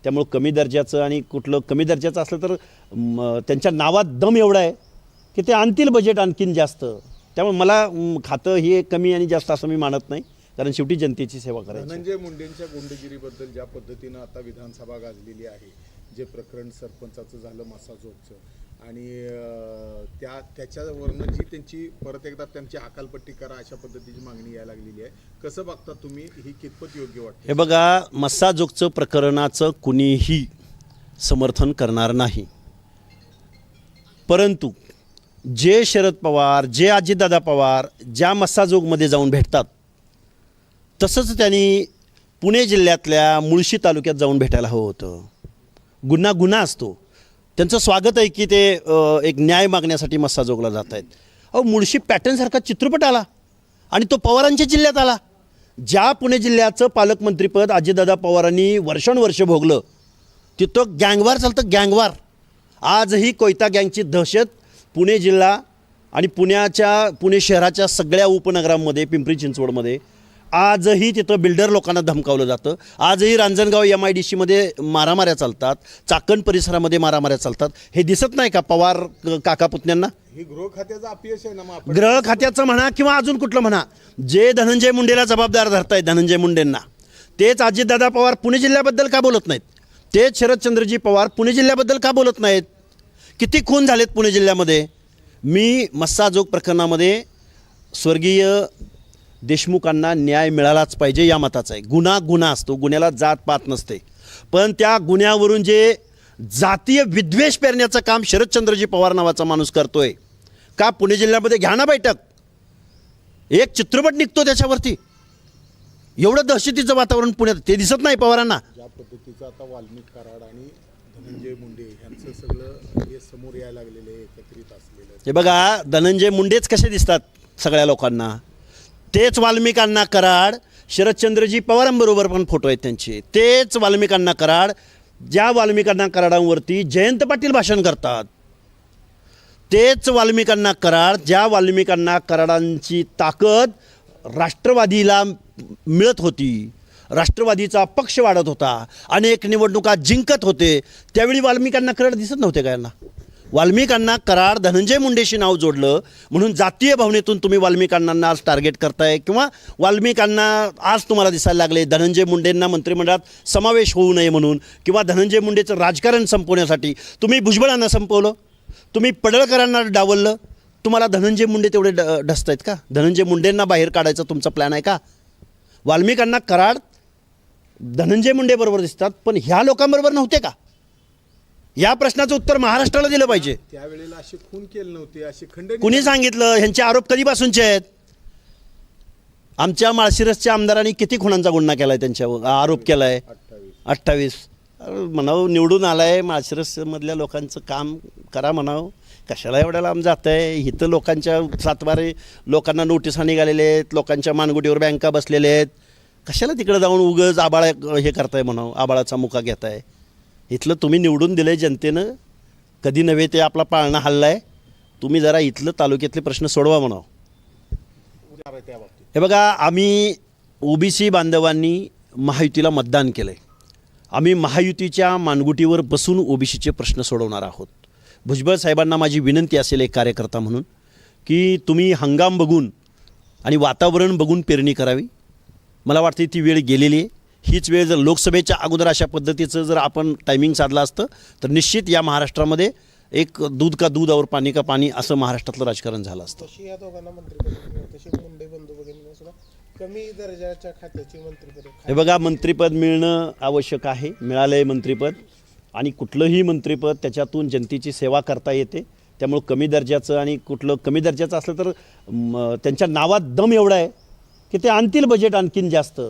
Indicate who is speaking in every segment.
Speaker 1: त्यामुळे कमी दर्जाचं आणि कुठलं कमी दर्जाचं असलं तर त्यांच्या नावात दम एवढा आहे की ते आणतील बजेट आणखीन जास्त. त्यामुळे मला खातं हे कमी आणि जास्त असं मी मानत नाही, कारण शेवटी जनतेची सेवा करायची.
Speaker 2: धनंजय मुंडेंच्या गुंडगिरीबद्दल ज्या पद्धतीनं आता विधानसभा गाजलेली आहे, जे प्रकरण सरपंचाचं झालं मसाजोगचं आणि त्याच्यावरनं जी त्यांची परत एकदा त्यांची अकालपट्टी करा अशा पद्धतीची मागणी यायला लागलेली आहे, कसं बघता तुम्ही, ही कितपत योग्य वाटते?
Speaker 1: हे बघा, मसाजोगचं प्रकरणाचं कुणीही समर्थन करणार नाही, परंतु जे शरद पवार, जे अजितदादा पवार ज्या मस्साजोगमध्ये जाऊन भेटतात, तसंच त्यांनी पुणे जिल्ह्यातल्या मुळशी तालुक्यात जाऊन भेटायला हवं होतं. गुन्हा असतो. त्यांचं स्वागत आहे की ते एक न्याय मागण्यासाठी मस्साजोगला जात आहेत. मुळशी पॅटर्नसारखा चित्रपट आला आणि तो पवारांच्या जिल्ह्यात आला. ज्या पुणे जिल्ह्याचं पालकमंत्रीपद अजितदादा पवारांनी वर्षानुवर्ष भोगलं, तिथं गँगवार चालतं, गँगवार. आजही कोयता गँगची दहशत पुणे जिल्हा आणि पुणे शहराच्या सगळ्या उपनगरांमध्ये, पिंपरी चिंचवडमध्ये आजही तिथं बिल्डर लोकांना धमकावलं जातं. आजही रांजणगाव MIDCमध्ये मारामाऱ्या चालतात, चाकण परिसरामध्ये मारामाऱ्या चालतात. हे दिसत नाही का पवार काका पुतण्यांना?
Speaker 2: ही गृह खात्याचं अपयश आहे ना. मग
Speaker 1: गृह खात्याचं म्हणा किंवा अजून कुठलं म्हणा, जे धनंजय मुंडेला जबाबदार धरतायत, धनंजय मुंडेंना, तेच अजितदादा पवार पुणे जिल्ह्याबद्दल का बोलत नाहीत? तेच शरदचंद्रजी पवार पुणे जिल्ह्याबद्दल का बोलत नाहीत? किती खून झालेत पुणे जिल्ह्यामध्ये. मी मस्साजोग प्रकरणामध्ये स्वर्गीय देशमुखांना न्याय मिळालाच पाहिजे या मताचा आहे. गुन्हा असतो, गुन्ह्याला जात पात नसते, पण त्या गुन्ह्यावरून जे जातीय विद्वेष पेरण्याचं काम शरदचंद्रजी पवार नावाचा माणूस करतोय का? पुणे जिल्ह्यामध्ये घ्या ना बैठक, एक चित्रपट निघतो त्याच्यावरती. एवढं दहशतीचं वातावरण पुण्यात, ते दिसत नाही पवारांना.
Speaker 2: ज्या पद्धतीचं आता वाल्मिक कराड आणि धनंजय मुंडे यांचं सगळं हे समोर यायला लागलेलं आहे, एकत्रित असलेलं.
Speaker 1: हे बघा, धनंजय मुंडेच कसे दिसतात सगळ्या लोकांना, तेच वाल्मिकांना कराड, शरदचंद्रजी पवारांबरोबर पण फोटो आहेत त्यांचे, तेच वाल्मिकांना कराड, ज्या वाल्मिकांना कराडांवरती जयंत पाटील भाषण करतात, तेच वाल्मिकांना कराड, ज्या वाल्मिकांना कराडांची ताकद राष्ट्रवादीला मिळत होती, राष्ट्रवादीचा पक्ष वाढत होता, अनेक निवडणुका जिंकत होते, त्यावेळी वाल्मिकांना कराड दिसत नव्हते का यांना? वाल्मिकांना कराड धनंजय मुंडेशी नाव जोडलं म्हणून जातीय भावनेतून तुम्ही वाल्मिकांना आज टार्गेट करताय, किंवा वाल्मिकांना आज तुम्हाला दिसायला लागले धनंजय मुंडेंना मंत्रिमंडळात समावेश होऊ नये म्हणून, किंवा धनंजय मुंडेचं राजकारण संपवण्यासाठी तुम्ही भुजबळांना संपवलं, तुम्ही पडळकरांना डावललं. तुम्हाला धनंजय मुंडे तेवढे ढसतायत का? धनंजय मुंडेंना बाहेर काढायचा तुमचा प्लॅन आहे का? वाल्मिकांना कराड धनंजय मुंडे बरोबर दिसतात, पण ह्या लोकांबरोबर नव्हते का? या प्रश्नाचं उत्तर महाराष्ट्राला दिलं पाहिजे.
Speaker 2: त्यावेळेला असे खून केले नव्हते, असे खंडन
Speaker 1: कुणी सांगितलं? ह्यांचे आरोप कधीपासूनचे आहेत? आमच्या माळशिरसच्या आमदारांनी किती खुनांचा गुन्हा केलाय, त्यांच्यावर आरोप केलाय? 28. म्हणावं निवडून आलाय, माळशिरसमधल्या लोकांचं काम करा म्हणावं, कशाला एवढ्या लांब जात आहे? इथं लोकांच्या सातबारे लोकांना नोटिसा निघालेल्या आहेत, लोकांच्या मानगुटीवर बँका बसलेल्या आहेत, कशाला तिकडे जाऊन उगच आबाळा हे करताय म्हणावं, आबाळाचा मुका घेताय? इथलं तुम्ही निवडून दिलं आहे जनतेनं, कधी नव्हे ते आपला पाळणा हल्ला आहे. तुम्ही जरा इथलं तालुक्यातले प्रश्न सोडवा म्हणावं. हे बघा, आम्ही OBC बांधवांनी महायुतीला मतदान केलं आहे. आम्ही महायुतीच्या मानगुटीवर बसून OBCचे प्रश्न सोडवणार आहोत. भुजबळ साहेबांना माझी विनंती असेल एक कार्यकर्ता म्हणून, की तुम्ही हंगाम बघून आणि वातावरण बघून पेरणी करावी. मला वाटते ती वेळ गेलेली आहे. हीच वेळ जर लोकसभेच्या अगोदर अशा पद्धतीचं जर आपण टायमिंग साधलं असतं तर निश्चित या महाराष्ट्रामध्ये एक दूध का दूध और पाणी का पाणी असं महाराष्ट्रातलं राजकारण झालं असतं.
Speaker 3: या दोघांना मंत्रिपद, तसे मुंडे बंधू वगैरे सुद्धा कमी दर्जाच्या खात्याची मंत्रिपद.
Speaker 1: हे बघा, मंत्रिपद मिळणं आवश्यक आहे, मिळालं आहे मंत्रिपद, आणि कुठलंही मंत्रिपद त्याच्यातून जनतेची सेवा करता येते. त्यामुळे कमी दर्जाचं आणि कुठलं कमी दर्जाचं असलं तर त्यांच्या नावात दम एवढा आहे की ते आणतील बजेट आणखीन जास्त.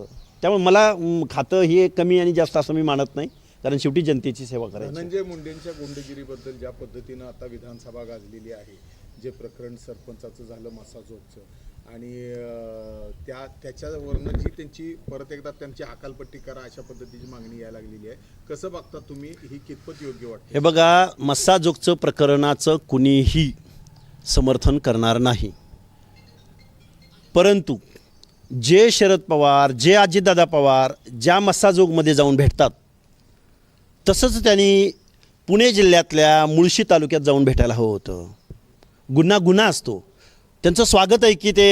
Speaker 1: त्यामुळे मला खातं हे कमी आणि जास्त असं मी मानत नाही, कारण शेवटी जनतेची सेवा करायची.
Speaker 2: धनंजय मुंडेंच्या गुंडगिरीबद्दल ज्या पद्धतीनं आता विधानसभा गाजलेली आहे, जे प्रकरण सरपंचाचं झालं मसाजोगचं आणि त्याच्यावरनं जी त्यांची परत एकदा त्यांची अकालपट्टी करा अशा पद्धतीची मागणी यायला लागलेली आहे, कसं बघता तुम्ही, ही कितपत योग्य वाटते?
Speaker 1: हे बघा, मस्साजोगचं प्रकरणाचं कुणीही समर्थन करणार नाही, परंतु जे शरद पवार, जे अजितदादा पवार ज्या मस्साजोगमध्ये जाऊन भेटतात, तसंच त्यांनी पुणे जिल्ह्यातल्या मुळशी तालुक्यात जाऊन भेटायला हवं होतं. गुन्हा असतो. त्यांचं स्वागत आहे की ते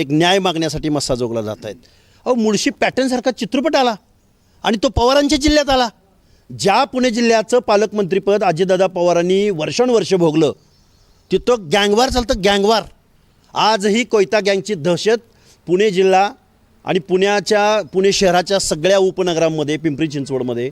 Speaker 1: एक न्याय मागण्यासाठी मस्साजोगला जात आहेत. मुळशी पॅटर्नसारखा चित्रपट आला आणि तो पवारांच्या जिल्ह्यात आला. ज्या पुणे जिल्ह्याचं पालकमंत्रीपद अजितदादा पवारांनी वर्षानुवर्ष भोगलं तिथं गँगवार चालतं, गँगवार. आजही कोयता गँगची दहशत पुणे जिल्हा आणि पुणे शहराच्या सगळ्या उपनगरांमध्ये, पिंपरी चिंचवडमध्ये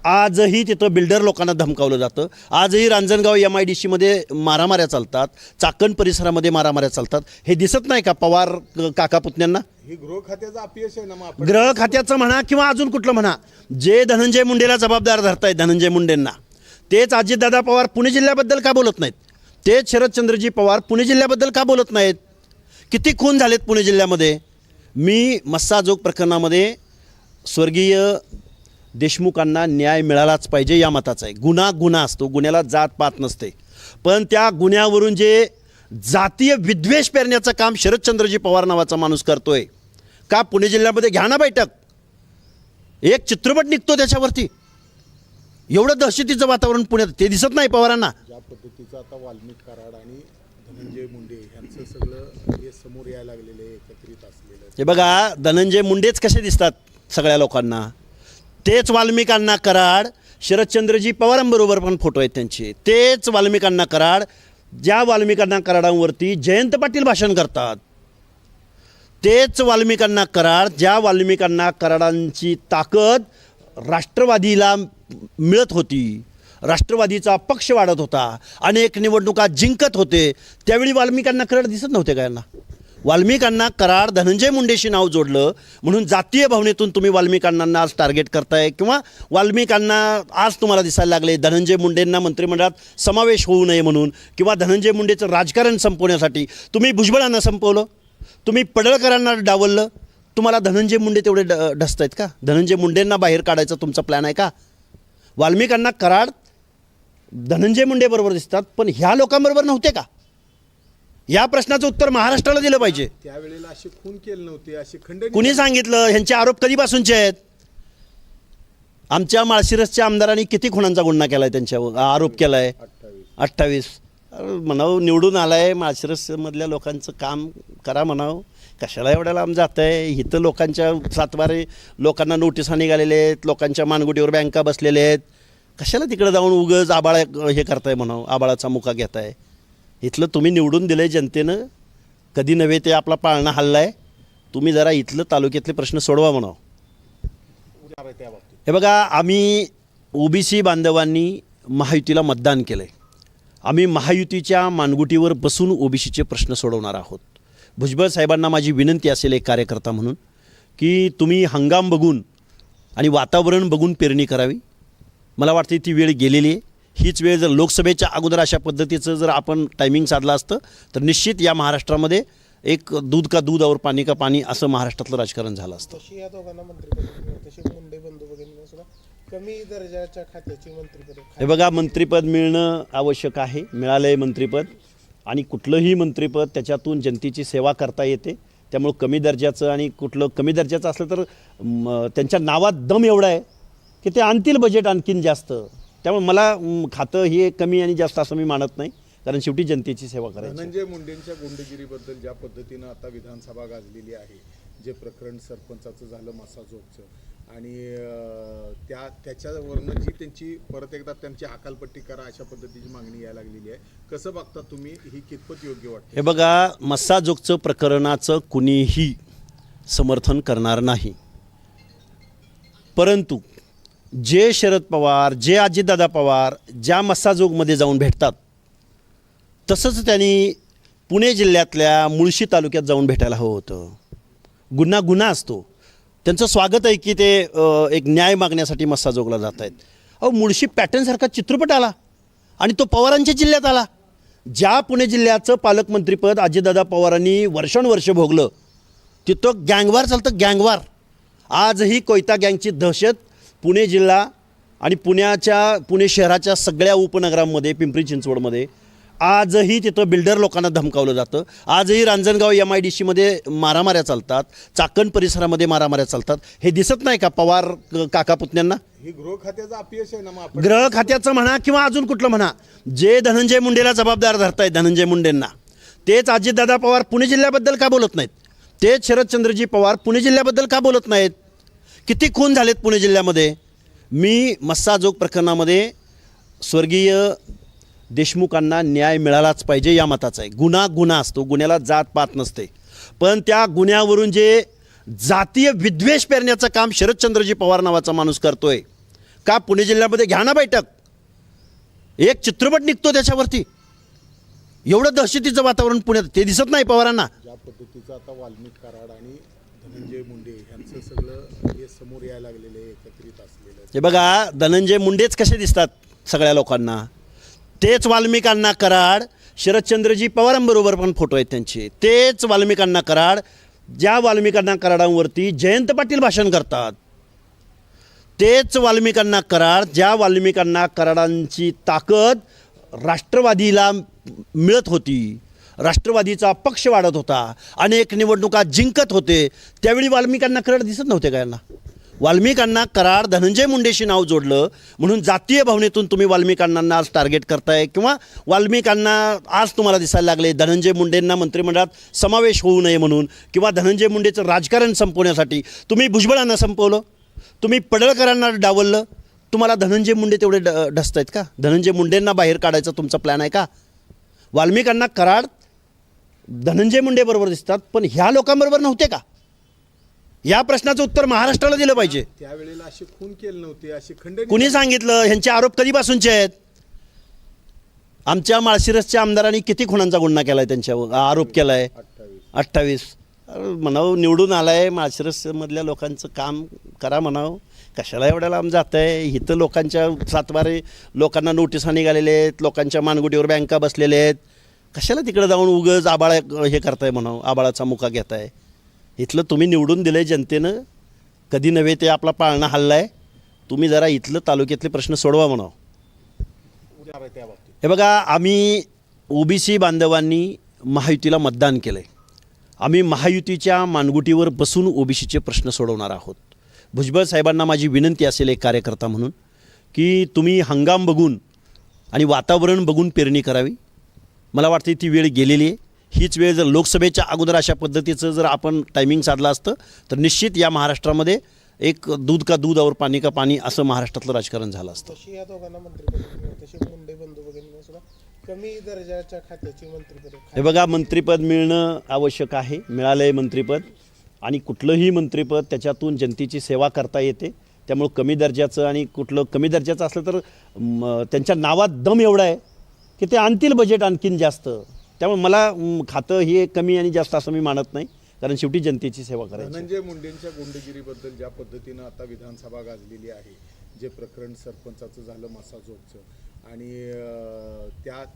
Speaker 1: आजही तिथं बिल्डर लोकांना धमकावलं जातं. आजही रांजणगाव MIDCमध्ये मारामाऱ्या चालतात, चाकण परिसरामध्ये मारामाऱ्या चालतात. हे दिसत नाही का पवार काका पुतण्यांना?
Speaker 2: हे गृह खात्याचं अपयश आहे ना. मग आपण
Speaker 1: गृह खात्याचं म्हणा किंवा अजून कुठलं म्हणा, जे धनंजय मुंडेला जबाबदार धरतायत, धनंजय मुंडेंना, तेच अजितदादा पवार पुणे जिल्ह्याबद्दल का बोलत नाहीत? तेच शरदचंद्रजी पवार पुणे जिल्ह्याबद्दल का बोलत नाहीत? किती खून झालेत पुणे जिल्ह्यामध्ये? मी मस्साजोग प्रकरणामध्ये स्वर्गीय देशमुखांना न्याय मिळालाच पाहिजे या मताचा आहे. गुन्हा असतो, गुन्ह्याला जात पात नसते. पण त्या गुन्ह्यावरून जे जातीय विद्वेष पेरण्याचं काम शरदचंद्रजी पवार नावाचा माणूस करतोय का? पुणे जिल्ह्यामध्ये घ्या ना बैठक, एक चित्रपट निघतो त्याच्यावरती. एवढं दहशतीचं वातावरण पुण्यात, ते दिसत नाही पवारांना.
Speaker 2: ज्या पद्धतीचं आता वाल्मिक कराड आणि धनंजय मुंडे यांचं सगळं हे समोर यायला लागलेलं आहे, एकत्रित असलेलं.
Speaker 1: हे बघा, धनंजय मुंडेच कसे दिसतात सगळ्या लोकांना, तेच वाल्मिकांना कराड, शरदचंद्रजी पवारांबरोबर पण फोटो आहेत त्यांचे. तेच वाल्मिकांना कराड, ज्या वाल्मिकांना कराडांवरती जयंत पाटील भाषण करतात. तेच वाल्मिकांना कराड, ज्या वाल्मिकांना कराडांची ताकद राष्ट्रवादीला मिळत होती, राष्ट्रवादीचा पक्ष वाढत होता, अनेक निवडणुका जिंकत होते, त्यावेळी वाल्मिकांना कराड दिसत नव्हते का यांना? वाल्मिकांना कराड धनंजय मुंडेशी नाव जोडलं म्हणून जातीय भावनेतून तुम्ही वाल्मिकांना आज टार्गेट करताय, किंवा वाल्मिकांना आज तुम्हाला दिसायला लागले धनंजय मुंडेंना मंत्रिमंडळात समावेश होऊ नये म्हणून, किंवा धनंजय मुंडेचं राजकारण संपवण्यासाठी तुम्ही भुजबळांना संपवलं, तुम्ही पडळकरांना डावललं. तुम्हाला धनंजय मुंडे तेवढे ढसत आहेत का? धनंजय मुंडेंना बाहेर काढायचा तुमचा प्लॅन आहे का? वाल्मिकांना कराड धनंजय मुंडे बरोबर दिसतात, पण ह्या लोकांबरोबर नव्हते का? या प्रश्नाचं उत्तर महाराष्ट्राला दिलं पाहिजे.
Speaker 2: त्यावेळेला असे खून केले नव्हते, असे खंडणी
Speaker 1: कुणी सांगितलं? ह्यांचे आरोप कधीपासूनचे आहेत? आमच्या माळशिरसच्या आमदारांनी किती खुनांचा गुन्हा केला आहे, त्यांच्यावर आरोप केला आहे? 28. म्हणावं निवडून आला आहे, माळशिरसमधल्या लोकांचं काम करा म्हणावं. कशाला एवढ्या लांब जात आहे? इथं लोकांच्या सातबारे लोकांना नोटिसा निघालेल्या आहेत, लोकांच्या मानगुटीवर बँका बसलेल्या आहेत. कशाला तिकडे जाऊन उगच आबाळा हे करताय म्हणावं, आबाळाचा मुका घेताय? इथलं तुम्ही निवडून दिलं आहे जनतेनं, कधी नव्हे ते आपला पाळणा हल्ला आहे. तुम्ही जरा इथलं तालुक्यातले प्रश्न सोडवा म्हणावं. हे बघा, आम्ही OBC बांधवांनी महायुतीला मतदान केलं आहे. आम्ही महायुतीच्या मानगुटीवर बसून OBCचे प्रश्न सोडवणार आहोत. भुजबळ साहेबांना माझी विनंती असेल एक कार्यकर्ता म्हणून, की तुम्ही हंगाम बघून आणि वातावरण बघून पेरणी करावी. मला वाटते ती वेळ गेलेली आहे. हीच वेळ जर लोकसभेच्या अगोदर अशा पद्धतीचं जर आपण टायमिंग साधलं असतं तर निश्चित या महाराष्ट्रामध्ये एक दूध का दूध और पाणी का पाणी असं महाराष्ट्रातलं राजकारण झालं असतं.
Speaker 3: तशी या दोघांना मंत्रिपद, तशी मुंडे बंधू वगैरे सुद्धा कमी दर्जाच्या खात्याची मंत्रिपद.
Speaker 1: हे बघा, मंत्रिपद मिळणं आवश्यक आहे, मिळालं आहे मंत्रिपद, आणि कुठलंही मंत्रिपद त्याच्यातून जनतेची सेवा करता येते. त्यामुळं कमी दर्जाचं आणि कुठलं कमी दर्जाचं असलं तर त्यांच्या नावात दम एवढा आहे की ते आणतील बजेट आणखीन जास्त. त्यामुळे मला खातं हे कमी आणि जास्त असं मी मानत नाही, कारण शेवटी जनतेची सेवा करायची.
Speaker 2: धनंजय मुंडेंच्या गुंडगिरीबद्दल ज्या पद्धतीनं आता विधानसभा गाजलेली आहे, जे प्रकरण सरपंचाचं झालं मसाजोगचं, आणि त्याच्यावरनं जी त्यांची परत एकदा त्यांची हकालपट्टी करा अशा पद्धतीची मागणी यायला लागलेली आहे. कसं बघता तुम्ही, ही कितपत योग्य वाटते?
Speaker 1: हे बघा, मस्साजोगचं प्रकरणाचं कुणीही समर्थन करणार नाही, परंतु जे शरद पवार, जे अजितदादा पवार ज्या मस्साजोगमध्ये जाऊन भेटतात, तसंच त्यांनी पुणे जिल्ह्यातल्या मुळशी तालुक्यात जाऊन भेटायला हवं होतं. गुन्हा असतो. त्यांचं स्वागत आहे की ते एक न्याय मागण्यासाठी मस्साजोगला जात आहेत. मुळशी पॅटर्नसारखा चित्रपट आला आणि तो पवारांच्या जिल्ह्यात आला. ज्या पुणे जिल्ह्याचं पालकमंत्रीपद अजितदादा पवारांनी वर्षानुवर्ष भोगलं तिथं गँगवार चालतं, गँगवार. आजही कोयता गँगची दहशत पुणे जिल्हा आणि पुणे शहराच्या सगळ्या उपनगरांमध्ये, पिंपरी चिंचवडमध्ये आजही तिथं बिल्डर लोकांना धमकावलं जातं. आजही रांजणगाव MIDCमध्ये मारामाऱ्या चालतात, चाकण परिसरामध्ये मारामाऱ्या चालतात. हे दिसत नाही का पवार काका पुतण्यांना?
Speaker 2: ही गृह खात्याचं अपयश आहे ना मग आपण
Speaker 1: गृह खात्याचं म्हणा किंवा अजून कुठलं म्हणा, जे धनंजय मुंडेला जबाबदार धरतायत धनंजय मुंडेंना, तेच अजितदादा पवार पुणे जिल्ह्याबद्दल का बोलत नाहीत? तेच शरदचंद्रजी पवार पुणे जिल्ह्याबद्दल का बोलत नाहीत? किती खून झालेत पुणे जिल्ह्यामध्ये? मी मस्साजोग प्रकरणामध्ये स्वर्गीय देशमुखांना न्याय मिळालाच पाहिजे या मताचा आहे. गुन्हा असतो, गुन्ह्याला जात पात नसते. पण त्या गुन्ह्यावरून जे जातीय विद्वेष पेरण्याचं काम शरदचंद्रजी पवार नावाचा माणूस करतोय का? पुणे जिल्ह्यामध्ये घ्या ना बैठक, एक चित्रपट निघतो त्याच्यावरती. एवढं दहशतीचं वातावरण पुण्यात, ते दिसत नाही पवारांना.
Speaker 2: ज्या पद्धतीचं आता वाल्मिक कराड आणि धनंजय मुंडे यांचं सगळं हे समोर यायला लागलेलं आहे, एकत्रित असलेलं.
Speaker 1: हे बघा, धनंजय मुंडेच कसे दिसतात सगळ्या लोकांना, तेच वाल्मिकांना कराड, शरदचंद्रजी पवारांबरोबर पण फोटो आहेत त्यांचे, तेच वाल्मिकांना कराड, ज्या वाल्मिकांना कराडांवरती जयंत पाटील भाषण करतात, तेच वाल्मिकांना कराड, ज्या वाल्मिकांना कराडांची ताकद राष्ट्रवादीला मिळत होती, राष्ट्रवादीचा पक्ष वाढत होता, अनेक निवडणुका जिंकत होते, त्यावेळी वाल्मिकांना कराड दिसत नव्हते का यांना? वाल्मिकांना कराड धनंजय मुंडेशी नाव जोडलं म्हणून जातीय भावनेतून तुम्ही वाल्मिकांना आज टार्गेट करताय, किंवा वाल्मिकांना आज तुम्हाला दिसायला लागले धनंजय मुंडेंना मंत्रिमंडळात समावेश होऊ नये म्हणून, किंवा धनंजय मुंडेचं राजकारण संपवण्यासाठी तुम्ही भुजबळांना संपवलं, तुम्ही पडळकरांना डावललं. तुम्हाला धनंजय मुंडे तेवढे ढसत आहेत का? धनंजय मुंडेंना बाहेर काढायचा तुमचा प्लॅन आहे का? वाल्मिकांना कराड धनंजय मुंडे बरोबर दिसतात, पण ह्या लोकांबरोबर नव्हते का? या प्रश्नाचं उत्तर महाराष्ट्राला दिलं पाहिजे.
Speaker 2: त्यावेळेला असे खून केले नव्हते, असे खंडणी
Speaker 1: कुणी सांगितलं? ह्यांचे आरोप कधीपासूनचे आहेत? आमच्या माळशिरसच्या आमदारांनी किती खुनांचा गुन्हा केला आहे, त्यांच्यावर आरोप केला आहे? 28. म्हणावं निवडून आलाय, माळशिरसमधल्या लोकांचं काम करा म्हणावं. कशाला एवढ्या लांब जात आहे? इथं लोकांच्या सातबारे लोकांना नोटिसा निघालेल्या आहेत, लोकांच्या मानगुटीवर बँका बसलेल्या आहेत. कशाला तिकडे जाऊन उगच आबाळा हे करताय म्हणावं, आबाळाचा मुका घेताय? इथलं तुम्ही निवडून दिलं आहे जनतेनं, कधी नव्हे ते आपला पाळणा हल्ला आहे. तुम्ही जरा इथलं तालुक्यातले प्रश्न सोडवा म्हणावं. हे बघा, आम्ही OBC बांधवांनी महायुतीला मतदान केलं आहे. आम्ही महायुतीच्या मानगुटीवर बसून OBCचे प्रश्न सोडवणार आहोत. भुजबळ साहेबांना माझी विनंती असेल एक कार्यकर्ता म्हणून, की तुम्ही हंगाम बघून आणि वातावरण बघून पेरणी करावी. मला वाटते ती वेळ गेलेली आहे. हीच वेळ जर लोकसभेच्या अगोदर अशा पद्धतीचं जर आपण टायमिंग साधलं असतं तर निश्चित या महाराष्ट्रामध्ये एक दूध का दूध और पाणी का पाणी असं महाराष्ट्रातलं राजकारण झालं असतं.
Speaker 3: तशी या दोघांना मंत्रिपद, तशी मुंडे बंधू वगैरे सुद्धा कमी दर्जाच्या खात्याची मंत्रिपद.
Speaker 1: हे बघा, मंत्रिपद मिळणं आवश्यक आहे, मिळालं आहे मंत्रिपद, आणि कुठलंही मंत्रिपद त्याच्यातून जनतेची सेवा करता येते. त्यामुळं कमी दर्जाचं आणि कुठलं कमी दर्जाचं असलं तर त्यांच्या नावात दम एवढा आहे की ते आणतील बजेट आणखीन जास्त. त्यामुळे मला खातं हे कमी आणि जास्त असं मी मानत नाही, कारण शेवटी जनतेची सेवा करायची.
Speaker 2: धनंजय मुंडेंच्या गुंडगिरीबद्दल ज्या पद्धतीनं आता विधानसभा गाजलेली आहे, जे प्रकरण सरपंचाचं झालं मसाजोगचं, आणि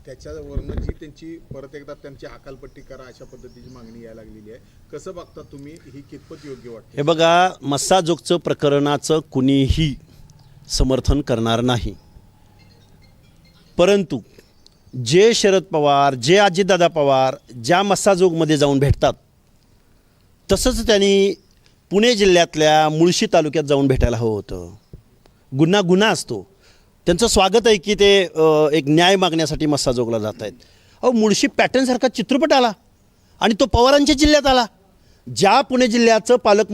Speaker 2: त्याच्यावरनं जी त्यांची परत एकदा त्यांची अकालपट्टी करा अशा पद्धतीची मागणी यायला लागलेली आहे, कसं बघता तुम्ही? ही कितपत योग्य वाटते?
Speaker 1: हे बघा, मस्साजोगचं प्रकरणाचं कुणीही समर्थन करणार नाही, परंतु जे शरद पवार, जे अजितदादा पवार ज्या मस्साजोगमध्ये जाऊन भेटतात, तसंच त्यांनी पुणे जिल्ह्यातल्या मुळशी तालुक्यात जाऊन भेटायला हवं होतं. गुन्हा असतो. त्यांचं स्वागत आहे की ते एक न्याय मागण्यासाठी मस्साजोगला जात आहेत. अहो, मुळशी पॅटर्नसारखा चित्रपट आला आणि तो पवारांच्या जिल्ह्यात आला. ज्या पुणे जिल्ह्याचं पालकमंत्री